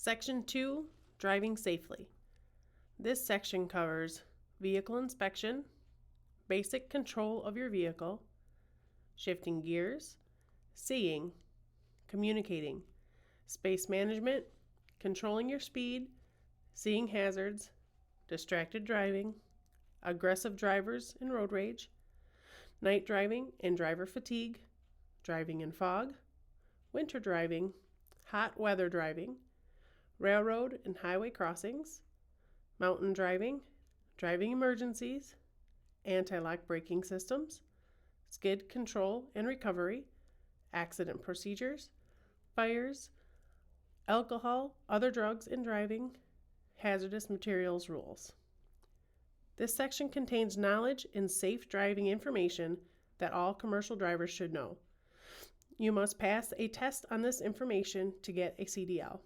Section 2, Driving Safely. This section covers vehicle inspection, basic control of your vehicle, shifting gears, seeing, communicating, space management, controlling your speed, seeing hazards, distracted driving, aggressive drivers and road rage, night driving and driver fatigue, driving in fog, winter driving, hot weather driving, railroad and highway crossings, mountain driving, driving emergencies, anti-lock braking systems, skid control and recovery, accident procedures, fires, alcohol, other drugs in driving, hazardous materials rules. This section contains knowledge and safe driving information that all commercial drivers should know. You must pass a test on this information to get a CDL.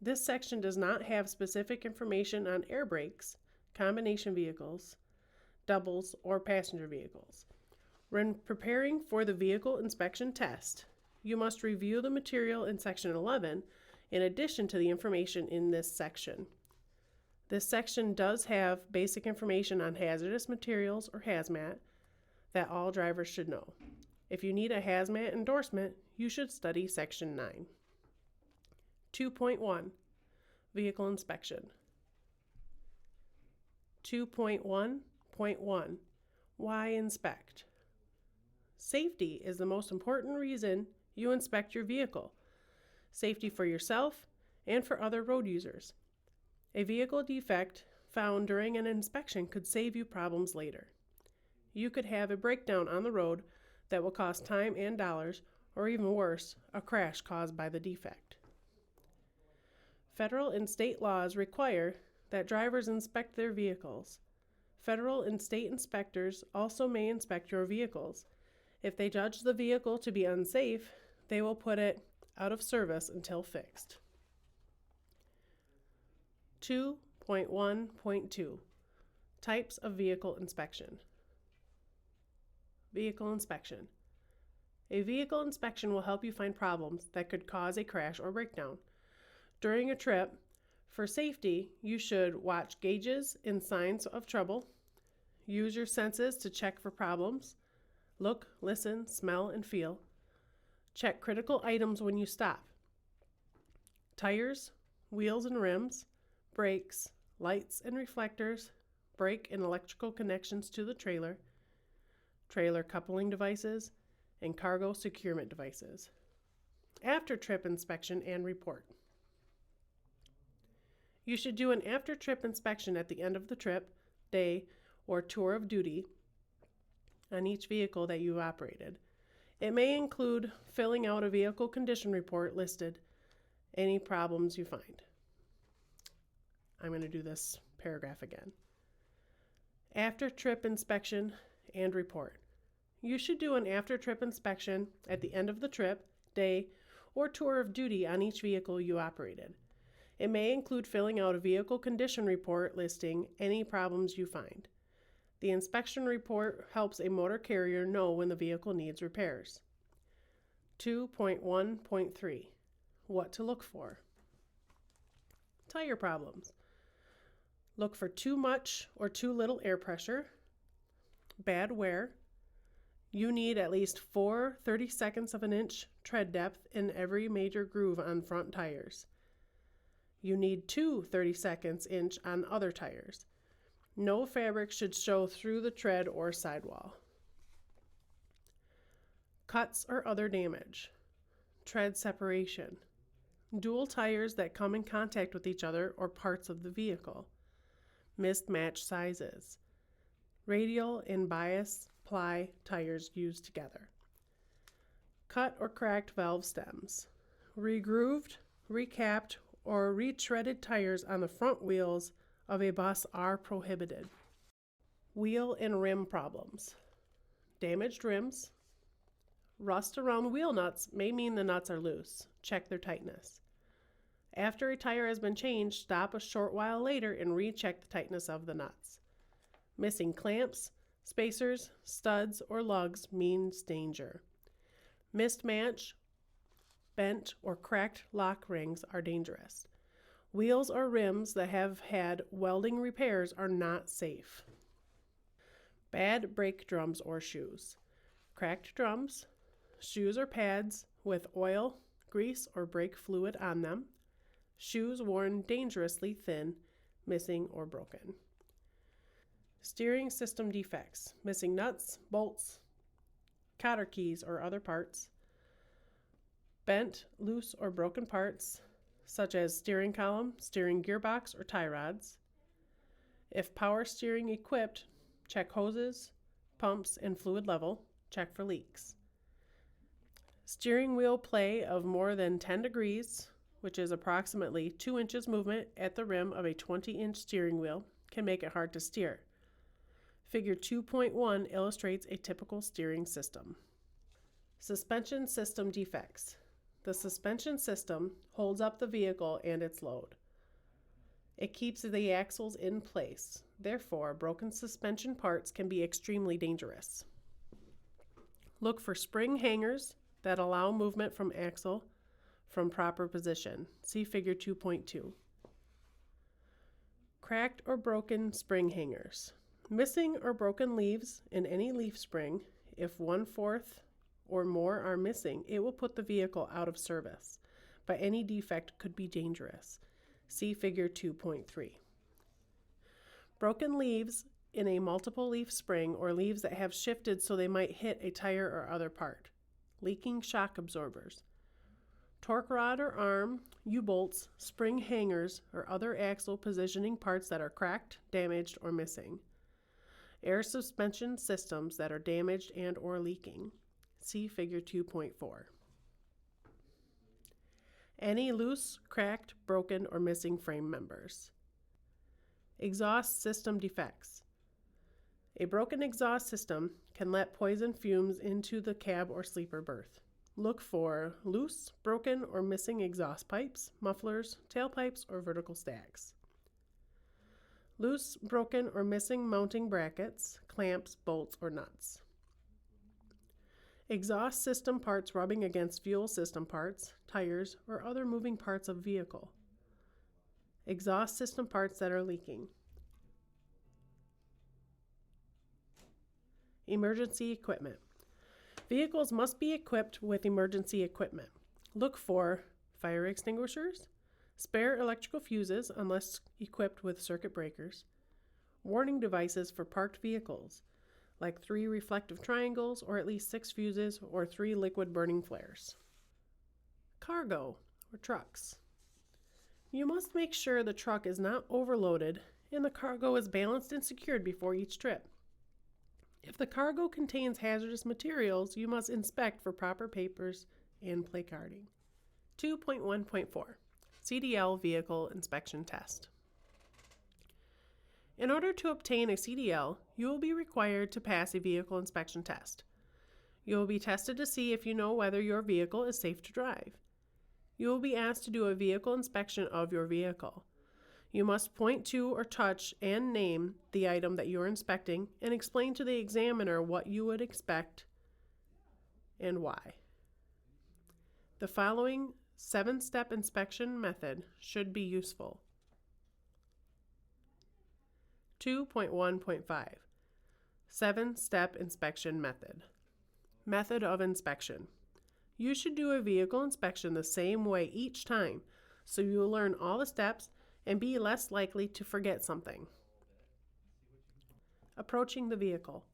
This section does not have specific information on air brakes, combination vehicles, doubles, or passenger vehicles. When preparing for the vehicle inspection test, you must review the material in Section 11 in addition to the information in this section. This section does have basic information on hazardous materials or hazmat that all drivers should know. If you need a hazmat endorsement, you should study Section 9. 2.1 Vehicle Inspection. 2.1.1 Why inspect? Safety is the most important reason you inspect your vehicle. Safety for yourself and for other road users. A vehicle defect found during an inspection could save you problems later. You could have a breakdown on the road that will cost time and dollars, or even worse, a crash caused by the defect. Federal and state laws require that drivers inspect their vehicles. Federal and state inspectors also may inspect your vehicles. If they judge the vehicle to be unsafe, they will put it out of service until fixed. 2.1.2 Types of vehicle inspection. Vehicle inspection. A vehicle inspection will help you find problems that could cause a crash or breakdown. During a trip, for safety, you should watch gauges and signs of trouble, use your senses to check for problems, look, listen, smell, and feel, check critical items when you stop, tires, wheels and rims, brakes, lights and reflectors, brake and electrical connections to the trailer, trailer coupling devices, and cargo securement devices. After trip inspection and report. You should do an after-trip inspection at the end of the trip, day, or tour of duty on each vehicle that you operated. It may include filling out a vehicle condition report listed any problems you find. I'm going to do this paragraph again. After-trip inspection and report. You should do an after-trip inspection at the end of the trip, day, or tour of duty on each vehicle you operated. It may include filling out a vehicle condition report listing any problems you find. The inspection report helps a motor carrier know when the vehicle needs repairs. 2.1.3 What to look for. Tire problems. Look for too much or too little air pressure, bad wear. You need at least 4 30-seconds of an inch tread depth in every major groove on front tires. You need 2 30-seconds inch on other tires. No fabric should show through the tread or sidewall. Cuts or other damage. Tread separation. Dual tires that come in contact with each other or parts of the vehicle. Mismatched sizes. Radial and bias ply tires used together. Cut or cracked valve stems. Regrooved, recapped, or retreaded tires on the front wheels of a bus are prohibited. Wheel and rim problems. Damaged rims. Rust around wheel nuts may mean the nuts are loose. Check their tightness. After a tire has been changed, stop a short while later and recheck the tightness of the nuts. Missing clamps, spacers, studs, or lugs means danger. Mismatch, bent, or cracked lock rings are dangerous. Wheels or rims that have had welding repairs are not safe. Bad brake drums or shoes. Cracked drums, shoes or pads with oil, grease, or brake fluid on them, shoes worn dangerously thin, missing or broken. Steering system defects, missing nuts, bolts, cotter keys or other parts, bent, loose, or broken parts, such as steering column, steering gearbox, or tie rods. If power steering equipped, check hoses, pumps, and fluid level. Check for leaks. Steering wheel play of more than 10 degrees, which is approximately 2 inches movement at the rim of a 20-inch steering wheel, can make it hard to steer. Figure 2.1 illustrates a typical steering system. Suspension system defects. The suspension system holds up the vehicle and its load. It keeps the axles in place. Therefore, broken suspension parts can be extremely dangerous. Look for spring hangers that allow movement from axle from proper position. See Figure 2.2. Cracked or broken spring hangers. Missing or broken leaves in any leaf spring, if 1/4 or more are missing, it will put the vehicle out of service, but any defect could be dangerous. See Figure 2.3. Broken leaves in a multiple leaf spring or leaves that have shifted so they might hit a tire or other part. Leaking shock absorbers. Torque rod or arm, U-bolts, spring hangers, or other axle positioning parts that are cracked, damaged, or missing. Air suspension systems that are damaged and or leaking. See Figure 2.4. Any loose, cracked, broken, or missing frame members. Exhaust system defects. A broken exhaust system can let poison fumes into the cab or sleeper berth. Look for loose, broken, or missing exhaust pipes, mufflers, tailpipes, or vertical stacks. Loose, broken, or missing mounting brackets, clamps, bolts, or nuts. Exhaust system parts rubbing against fuel system parts, tires, or other moving parts of vehicle. Exhaust system parts that are leaking. Emergency equipment. Vehicles must be equipped with emergency equipment. Look for fire extinguishers, spare electrical fuses unless equipped with circuit breakers, warning devices for parked vehicles, like 3 reflective triangles or at least 6 fuses or 3 liquid burning flares. Cargo or trucks. You must make sure the truck is not overloaded and the cargo is balanced and secured before each trip. If the cargo contains hazardous materials, you must inspect for proper papers and placarding. 2.1.4 CDL Vehicle Inspection Test. In order to obtain a CDL, you will be required to pass a vehicle inspection test. You will be tested to see if you know whether your vehicle is safe to drive. You will be asked to do a vehicle inspection of your vehicle. You must point to or touch and name the item that you are inspecting and explain to the examiner what you would expect and why. The following 7-step inspection method should be useful. 2.1.5 7-step inspection method. Method of inspection. You should do a vehicle inspection the same way each time, so you will learn all the steps and be less likely to forget something. Approaching the vehicle.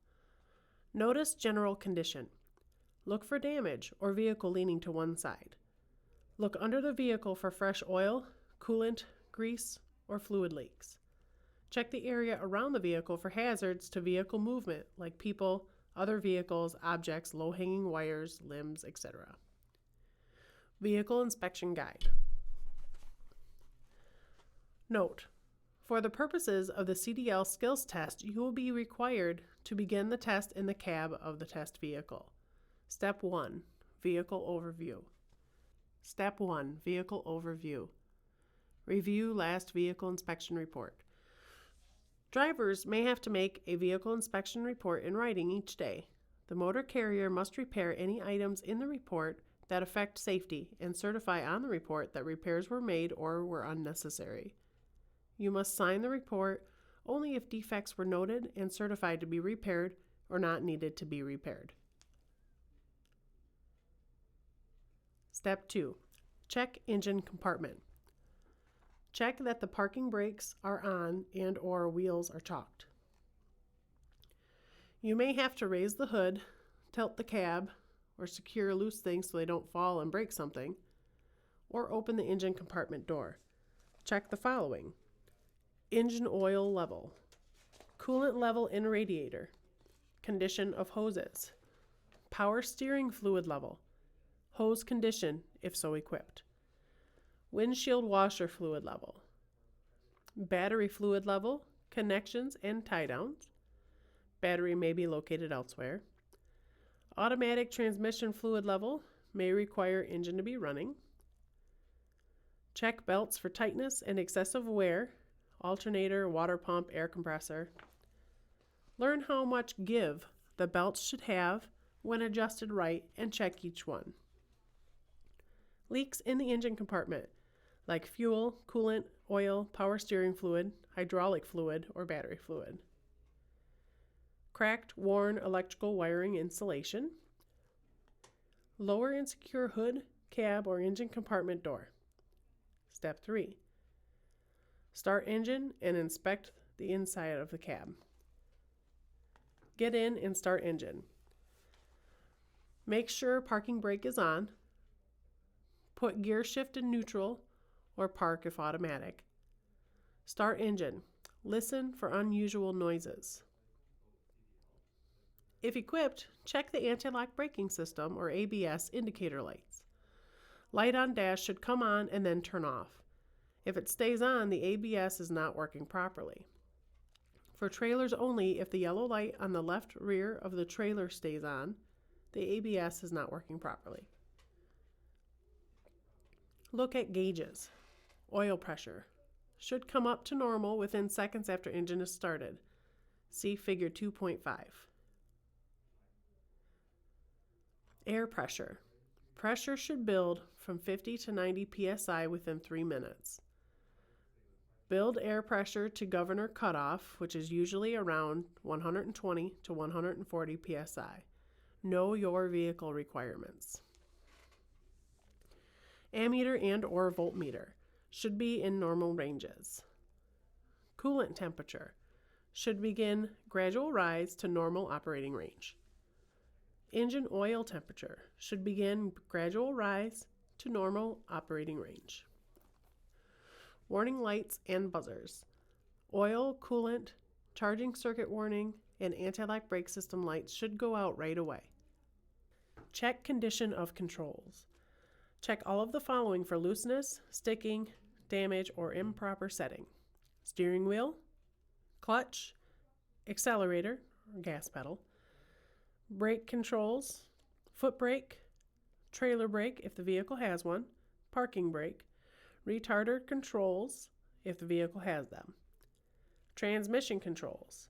Notice general condition. Look for damage or vehicle leaning to one side. Look under the vehicle for fresh oil, coolant, grease, or fluid leaks. Check the area around the vehicle for hazards to vehicle movement like people, other vehicles, objects, low-hanging wires, limbs, etc. Vehicle Inspection Guide. Note: for the purposes of the CDL skills test, you will be required to begin the test in the cab of the test vehicle. Step 1. Vehicle Overview. Step 1. Vehicle Overview. Review last vehicle inspection report. Drivers may have to make a vehicle inspection report in writing each day. The motor carrier must repair any items in the report that affect safety and certify on the report that repairs were made or were unnecessary. You must sign the report only if defects were noted and certified to be repaired or not needed to be repaired. Step 2. Check engine compartment. Check that the parking brakes are on and or wheels are chalked. You may have to raise the hood, tilt the cab, or secure loose things so they don't fall and break something, or open the engine compartment door. Check the following: engine oil level, coolant level in radiator, condition of hoses, power steering fluid level, hose condition if so equipped, windshield washer fluid level, battery fluid level, connections and tie downs. Battery may be located elsewhere. Automatic transmission fluid level may require engine to be running. Check belts for tightness and excessive wear, alternator, water pump, air compressor. Learn how much give the belts should have when adjusted right and check each one. Leaks in the engine compartment, like fuel, coolant, oil, power steering fluid, hydraulic fluid, or battery fluid. Cracked, worn electrical wiring insulation. Lower and secure hood, cab, or engine compartment door. Step 3. Start engine and inspect the inside of the cab. Get in and start engine. Make sure parking brake is on. Put gear shift in neutral or park if automatic. Start engine. Listen for unusual noises. If equipped, check the anti-lock braking system or ABS indicator lights. Light on dash should come on and then turn off. If it stays on, the ABS is not working properly. For trailers only, if the yellow light on the left rear of the trailer stays on, the ABS is not working properly. Look at gauges. Oil pressure should come up to normal within seconds after engine is started. See figure 2.5. Air pressure. Pressure should build from 50 to 90 psi within 3 minutes. Build air pressure to governor cutoff, which is usually around 120 to 140 psi. Know your vehicle requirements. Ammeter and or voltmeter should be in normal ranges. Coolant temperature should begin gradual rise to normal operating range. Engine oil temperature should begin gradual rise to normal operating range. Warning lights and buzzers. Oil, coolant, charging circuit warning, and anti-lock brake system lights should go out right away. Check condition of controls. Check all of the following for looseness, sticking, damage, or improper setting: steering wheel, clutch, accelerator, or gas pedal, brake controls, foot brake, trailer brake if the vehicle has one, parking brake, retarder controls if the vehicle has them, transmission controls,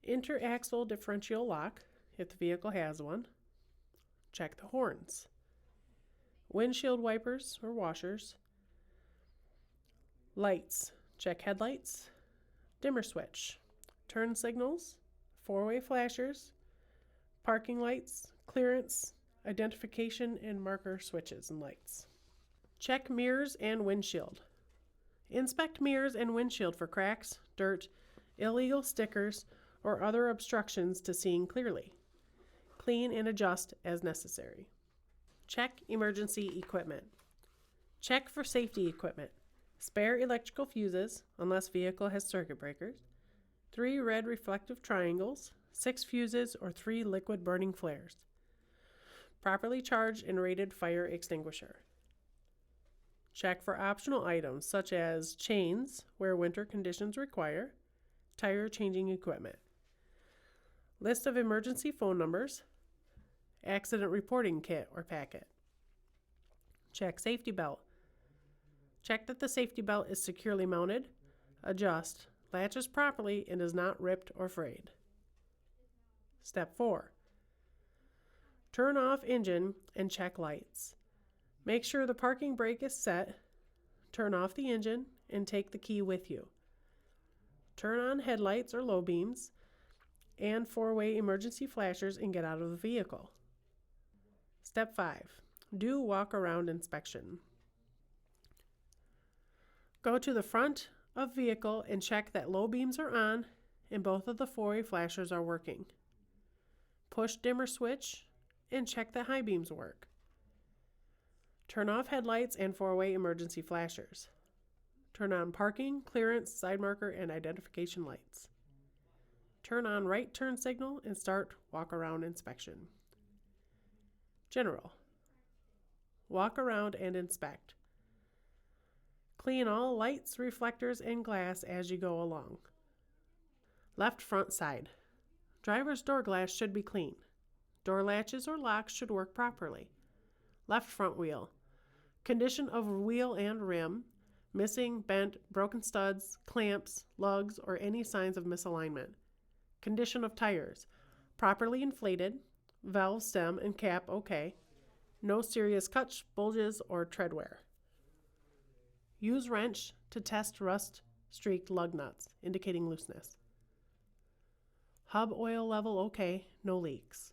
interaxle differential lock if the vehicle has one, check the horns, windshield wipers or washers, lights, check headlights, dimmer switch, turn signals, four-way flashers, parking lights, clearance, identification, and marker switches and lights. Check mirrors and windshield. Inspect mirrors and windshield for cracks, dirt, illegal stickers, or other obstructions to seeing clearly. Clean and adjust as necessary. Check emergency equipment. Check for safety equipment. Spare electrical fuses, unless vehicle has circuit breakers, 3 red reflective triangles, 6 fuses, or 3 liquid burning flares. Properly charged and rated fire extinguisher. Check for optional items such as chains where winter conditions require, tire changing equipment. List of emergency phone numbers, accident reporting kit or packet. Check safety belt. Check that the safety belt is securely mounted, adjust, latches properly, and is not ripped or frayed. Step 4. Turn off engine and check lights. Make sure the parking brake is set. Turn off the engine and take the key with you. Turn on headlights or low beams and four-way emergency flashers and get out of the vehicle. Step 5. Do walk-around inspection. Go to the front of vehicle and check that low beams are on and both of the four-way flashers are working. Push dimmer switch and check that high beams work. Turn off headlights and four-way emergency flashers. Turn on parking, clearance, side marker, and identification lights. Turn on right turn signal and start walk-around inspection. General. Walk around and inspect. Clean all lights, reflectors, and glass as you go along. Left front side. Driver's door glass should be clean. Door latches or locks should work properly. Left front wheel. Condition of wheel and rim. Missing, bent, broken studs, clamps, lugs, or any signs of misalignment. Condition of tires. Properly inflated. Valve stem and cap okay. No serious cuts, bulges, or tread wear. Use wrench to test rust-streaked lug nuts, indicating looseness. Hub oil level okay, no leaks.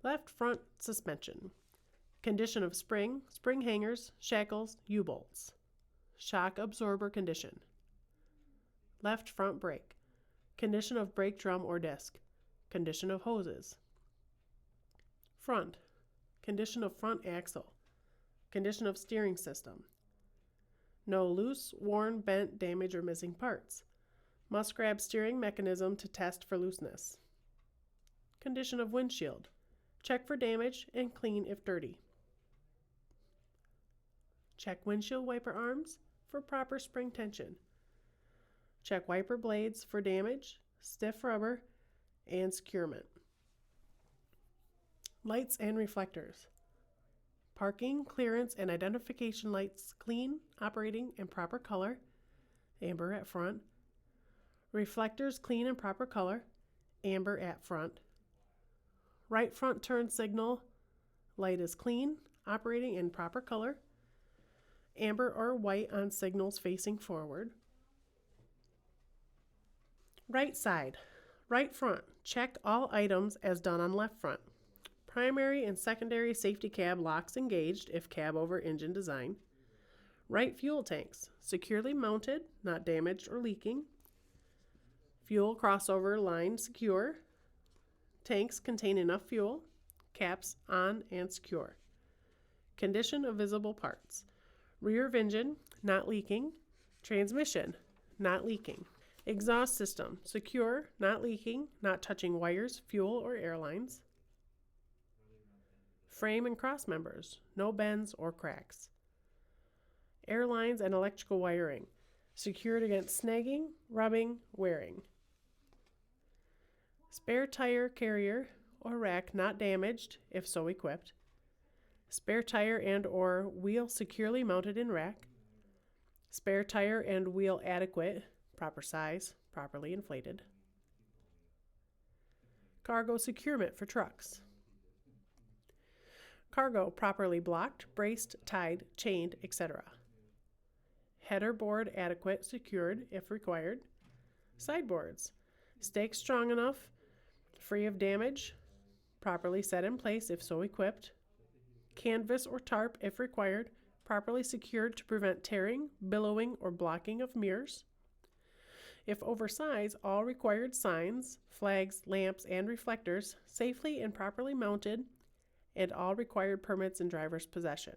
Left front suspension. Condition of spring, spring hangers, shackles, U-bolts. Shock absorber condition. Left front brake. Condition of brake drum or disc. Condition of hoses. Front. Condition of front axle. Condition of steering system. No loose, worn, bent, damaged, or missing parts. Must grab steering mechanism to test for looseness. Condition of windshield. Check for damage and clean if dirty. Check windshield wiper arms for proper spring tension. Check wiper blades for damage, stiff rubber, and securement. Lights and reflectors. Parking, clearance, and identification lights clean, operating, and proper color. Amber at front. Reflectors clean and proper color. Amber at front. Right front turn signal. Light is clean, operating, in proper color. Amber or white on signals facing forward. Right side. Right front. Check all items as done on left front. Primary and secondary safety cab locks engaged if cab over engine design. Right fuel tanks. Securely mounted, not damaged or leaking. Fuel crossover line secure. Tanks contain enough fuel. Caps on and secure. Condition of visible parts. Rear of engine, not leaking. Transmission, not leaking. Exhaust system, secure, not leaking, not touching wires, fuel, or air lines. Frame and cross members, no bends or cracks. Air lines and electrical wiring, secured against snagging, rubbing, wearing. Spare tire carrier or rack not damaged, if so equipped. Spare tire and or wheel securely mounted in rack. Spare tire and wheel adequate, proper size, properly inflated. Cargo securement for trucks. Cargo properly blocked, braced, tied, chained, etc. Header board adequate, secured if required. Sideboards. Stakes strong enough, free of damage, properly set in place if so equipped. Canvas or tarp if required, properly secured to prevent tearing, billowing, or blocking of mirrors. If oversized, all required signs, flags, lamps, and reflectors safely and properly mounted, and all required permits in driver's possession.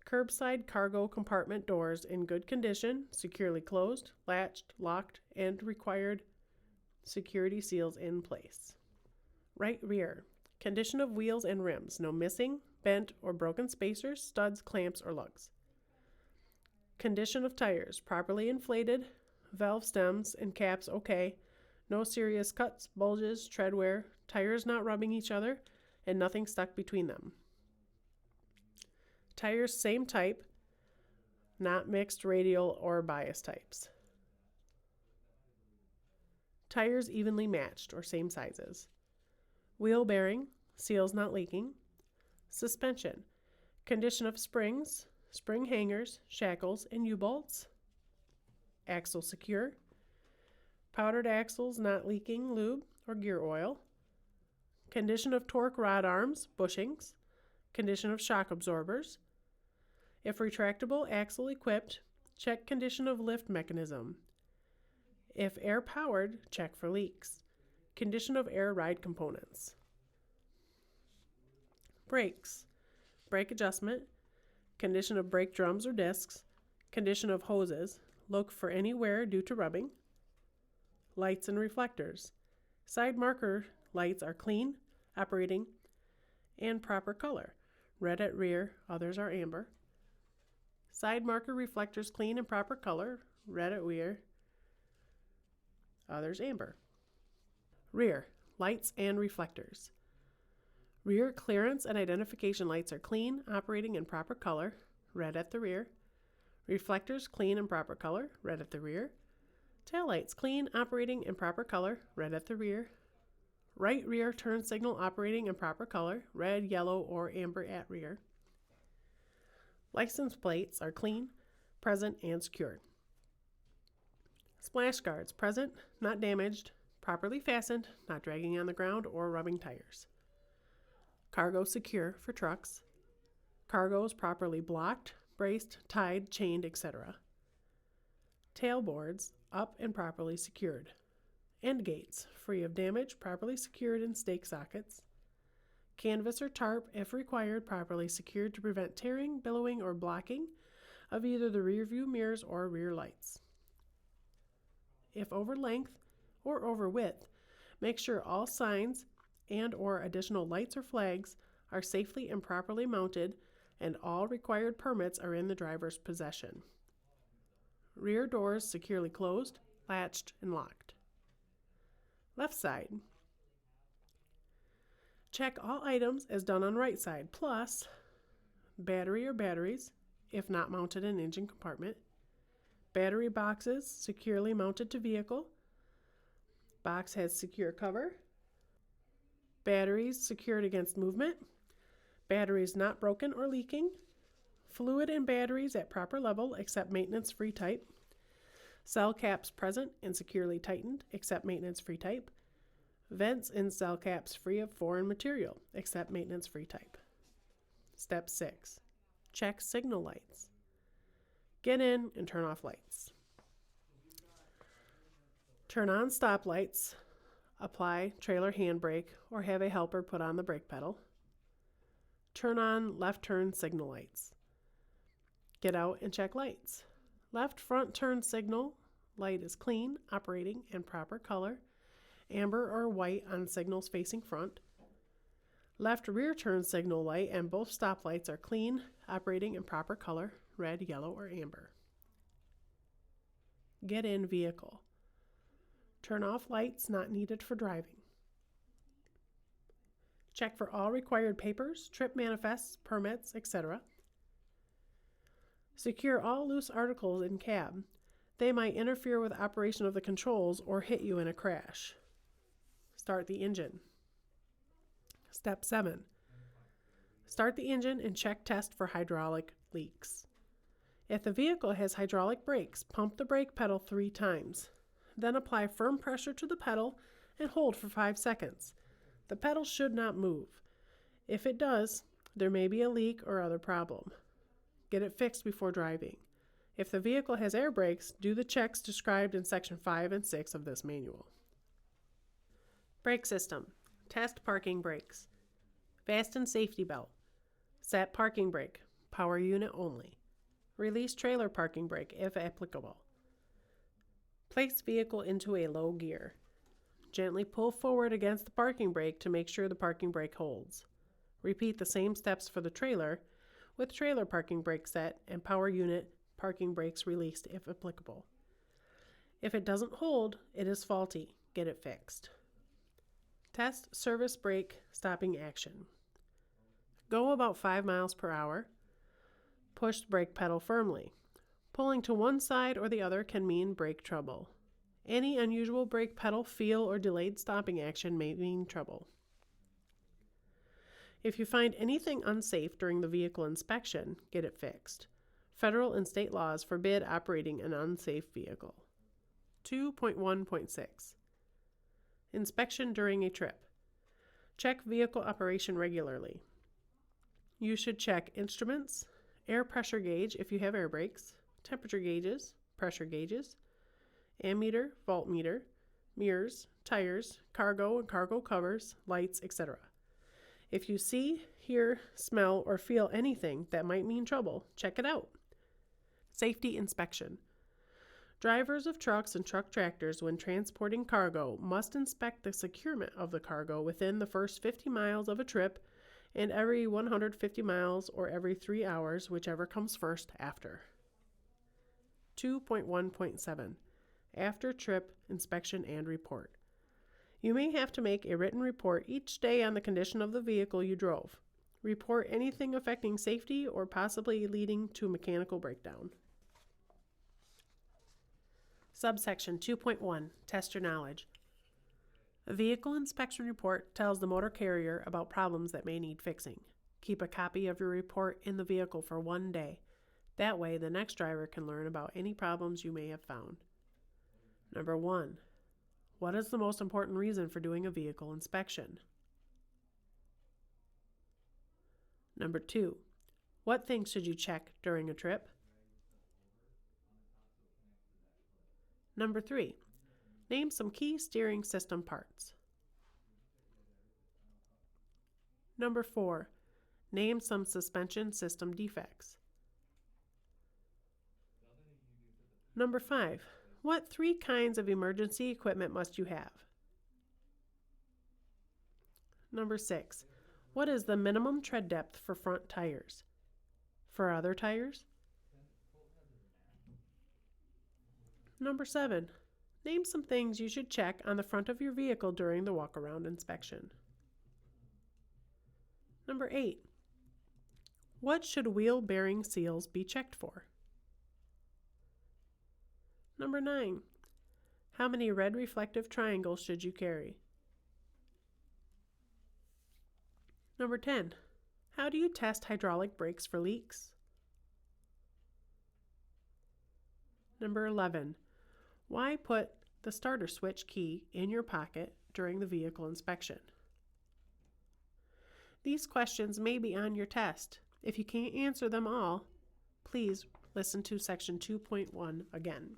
Curbside cargo compartment doors in good condition, securely closed, latched, locked, and required security seals in place. Right rear. Condition of wheels and rims, no missing, bent, or broken spacers, studs, clamps, or lugs. Condition of tires, properly inflated, valve stems and caps okay, no serious cuts, bulges, tread wear, tires not rubbing each other, and nothing stuck between them. Tires same type, not mixed radial or bias types. Tires evenly matched or same sizes. Wheel bearing, seals not leaking. Suspension, condition of springs, spring hangers, shackles, and U-bolts. Axle secure, powdered axles not leaking lube or gear oil. Condition of torque rod arms, bushings. Condition of shock absorbers. If retractable axle equipped, check condition of lift mechanism. If air powered, check for leaks. Condition of air ride components. Brakes, brake adjustment, condition of brake drums or discs, condition of hoses, look for any wear due to rubbing. Lights and reflectors. Side marker lights are clean, operating, and proper color. Red at rear, others are amber. Side marker reflectors clean and proper color, red at rear, others amber. Rear, lights and reflectors. Rear clearance and identification lights are clean, operating in proper color, red at the rear. Reflectors clean and proper color, red at the rear. Tail lights clean, operating in proper color, red at the rear. Right rear turn signal operating in proper color, red, yellow, or amber at rear. License plates are clean, present, and secured. Splash guards present, not damaged, properly fastened, not dragging on the ground or rubbing tires. Cargo secure for trucks. Cargoes properly blocked, braced, tied, chained, etc. Tailboards up and properly secured. End gates free of damage, properly secured in stake sockets. Canvas or tarp, if required, properly secured to prevent tearing, billowing, or blocking of either the rear view mirrors or rear lights. If over length or over width, make sure all signs and or additional lights or flags are safely and properly mounted and all required permits are in the driver's possession. Rear doors securely closed, latched, and locked. Left side. Check all items as done on right side, plus battery or batteries, if not mounted in engine compartment, battery boxes securely mounted to vehicle, box has secure cover, batteries secured against movement, batteries not broken or leaking, fluid and batteries at proper level except maintenance-free type, cell caps present and securely tightened except maintenance-free type, vents in cell caps free of foreign material except maintenance-free type. Step 6. Check signal lights. Get in and turn off lights. Turn on stop lights. Apply trailer handbrake or have a helper put on the brake pedal. Turn on left turn signal lights. Get out and check lights. Left front turn signal light is clean, operating, and proper color, amber or white on signals facing front. Left rear turn signal light and both stop lights are clean, operating in proper color, red, yellow, or amber. Get in vehicle. Turn off lights not needed for driving. Check for all required papers, trip manifests, permits, etc. Secure all loose articles in cab. They might interfere with operation of the controls or hit you in a crash. Start the engine. Step 7. Start the engine and check test for hydraulic leaks. If the vehicle has hydraulic brakes, pump the brake pedal 3 times. Then apply firm pressure to the pedal and hold for 5 seconds. The pedal should not move. If it does, there may be a leak or other problem. Get it fixed before driving. If the vehicle has air brakes, do the checks described in section 5 and 6 of this manual. Brake system. Test parking brakes. Fasten safety belt. Set parking brake. Power unit only. Release trailer parking brake if applicable. Place vehicle into a low gear. Gently pull forward against the parking brake to make sure the parking brake holds. Repeat the same steps for the trailer with trailer parking brake set and power unit parking brakes released if applicable. If it doesn't hold, it is faulty. Get it fixed. Test service brake stopping action. Go about 5 miles per hour. Push the brake pedal firmly. Pulling to one side or the other can mean brake trouble. Any unusual brake pedal feel or delayed stopping action may mean trouble. If you find anything unsafe during the vehicle inspection, get it fixed. Federal and state laws forbid operating an unsafe vehicle. 2.1.6 Inspection during a trip. Check vehicle operation regularly. You should check instruments, air pressure gauge if you have air brakes, temperature gauges, pressure gauges, ammeter, voltmeter, mirrors, tires, cargo and cargo covers, lights, etc. If you see, hear, smell, or feel anything that might mean trouble, check it out. Safety inspection. Drivers of trucks and truck tractors, when transporting cargo, must inspect the securement of the cargo within the first 50 miles of a trip and every 150 miles or every 3 hours, whichever comes first after. 2.1.7 After trip inspection and report. You may have to make a written report each day on the condition of the vehicle you drove. Report anything affecting safety or possibly leading to mechanical breakdown. Subsection 2.1 Test your knowledge. A vehicle inspection report tells the motor carrier about problems that may need fixing. Keep a copy of your report in the vehicle for 1 day. That way, the next driver can learn about any problems you may have found. Number 1. What is the most important reason for doing a vehicle inspection? Number 2. What things should you check during a trip? Number 3. Name some key steering system parts. Number 4. Name some suspension system defects. Number 5. What 3 kinds of emergency equipment must you have? Number 6. What is the minimum tread depth for front tires? For other tires? Number 7. Name some things you should check on the front of your vehicle during the walk-around inspection. Number 8. What should wheel bearing seals be checked for? Number 9. How many red reflective triangles should you carry? Number 10. How do you test hydraulic brakes for leaks? Number 11. Why put the starter switch key in your pocket during the vehicle inspection? These questions may be on your test. If you can't answer them all, please listen to section 2.1 again.